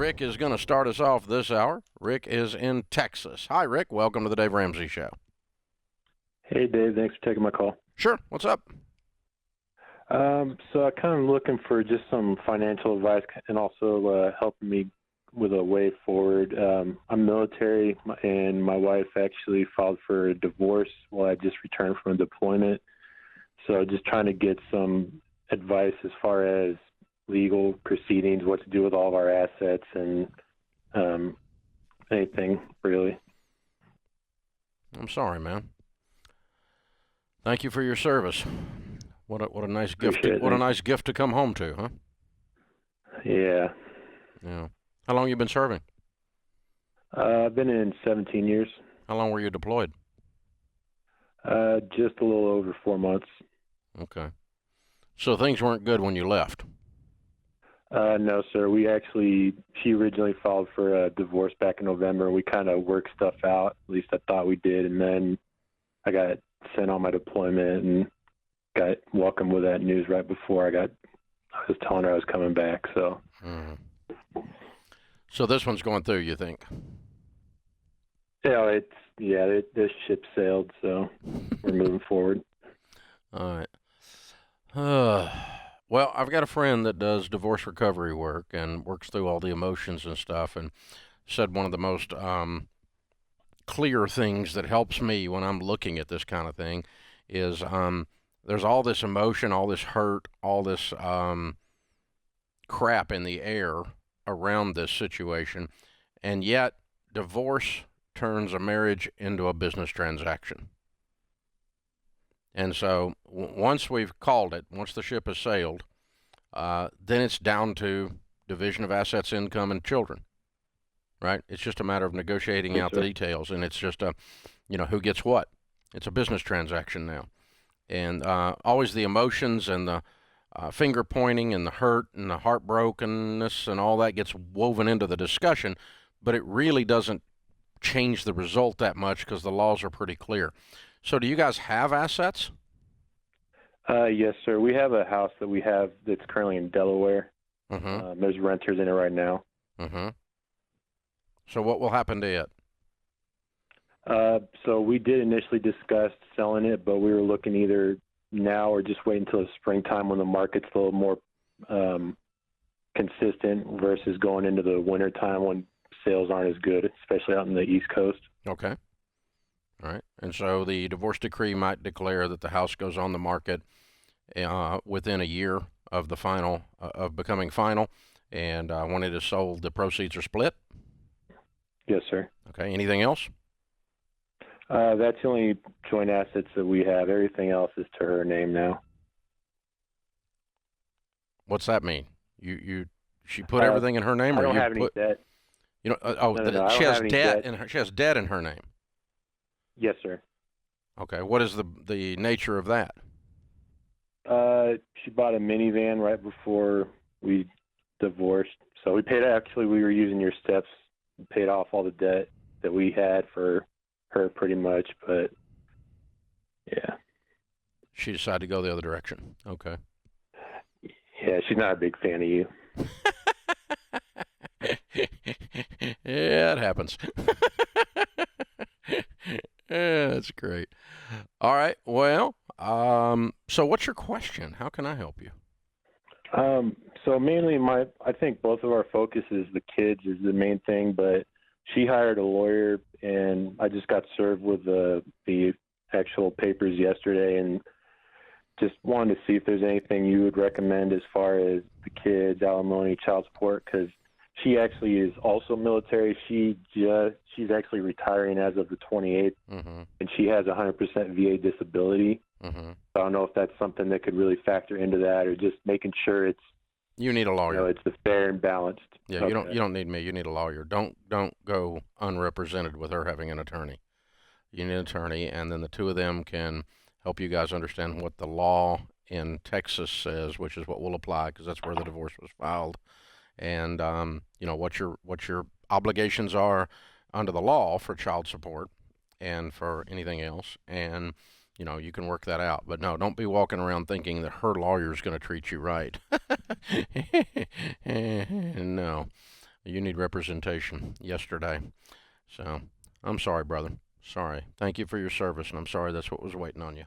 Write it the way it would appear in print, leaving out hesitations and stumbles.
Rick is going to start us off this hour. Rick is in Texas. Hi, Rick. Welcome to the Dave Ramsey Show. Hey, Dave. Thanks for taking my call. Sure. What's up? So I'm kind of looking for just some financial advice and also helping me with a way forward. I'm military, and my wife actually filed for a divorce while I just returned from deployment. So just trying to get some advice as far as legal proceedings, what to do with all of our assets, and anything really. I'm sorry, man. Thank you for your service. What a nice gift. What a nice gift to come home to, huh? Yeah. Yeah. How long you been serving? I've been in 17 years. How long were you deployed? Just a little over 4 months. Okay. So things weren't good when you left. No, sir. She originally filed for a divorce back in November. We kind of worked stuff out. At least I thought we did. And then I got sent on my deployment and got welcomed with that news right before I was telling her I was coming back. So. So this one's going through, you think? This ship sailed, so we're moving forward. All right. Well, I've got a friend that does divorce recovery work and works through all the emotions and stuff, and said one of the most clear things that helps me when I'm looking at this kind of thing is there's all this emotion, all this hurt, all this crap in the air around this situation, and yet divorce turns a marriage into a business transaction. And so once we've called it, once the ship has sailed, then it's down to division of assets, income, and children, right? It's just a matter of negotiating out the details, and it's just who gets what. It's a business transaction now. And always the emotions and the finger pointing and the hurt and the heartbrokenness and all that gets woven into the discussion, but it really doesn't change the result that much because the laws are pretty clear. So do you guys have assets? Yes, sir. We have a house that we have that's currently in Delaware. Mm-hmm. There's renters in it right now. Mm-hmm. So what will happen to it? So we did initially discuss selling it, but we were looking either now or just wait until the springtime when the market's a little more consistent versus going into the wintertime when sales aren't as good, especially out in the East Coast. Okay. All right. And so the divorce decree might declare that the house goes on the market within a year of the final, of becoming final. And when it is sold, the proceeds are split? Yes, sir. Okay. Anything else? That's the only joint assets that we have. Everything else is to her name now. What's that mean? She put everything in her name, or I don't you have any debt. You know, No, she has debt. She has debt in her name. Yes, sir. Okay. What is the nature of that? She bought a minivan right before we divorced. So we were using your steps, paid off all the debt that we had for her pretty much, but yeah. She decided to go the other direction. Okay. Yeah, she's not a big fan of you. Yeah, it happens. Yeah, that's great. All right. Well, so what's your question? How can I help you? So mainly I think both of our focus is the kids is the main thing, but she hired a lawyer and I just got served with the actual papers yesterday and just wanted to see if there's anything you would recommend as far as the kids, alimony, child support, because she actually is also military. She's actually retiring as of the 28th, Mm-hmm. and she has 100% VA disability. Mm-hmm. So I don't know if that's something that could really factor into that, or just making sure it's You need a lawyer. it's fair and balanced. Yeah, Okay. you don't need me. You need a lawyer. Don't go unrepresented with her having an attorney. You need an attorney, and then the two of them can help you guys understand what the law in Texas says, which is what will apply because that's where the divorce was filed, and what your obligations are under the law for child support and for anything else, and you can work that out. But no, don't be walking around thinking that her lawyer is going to treat you right. No. You need representation yesterday. So I'm sorry, brother. Sorry. Thank you for your service, and I'm sorry that's what was waiting on you.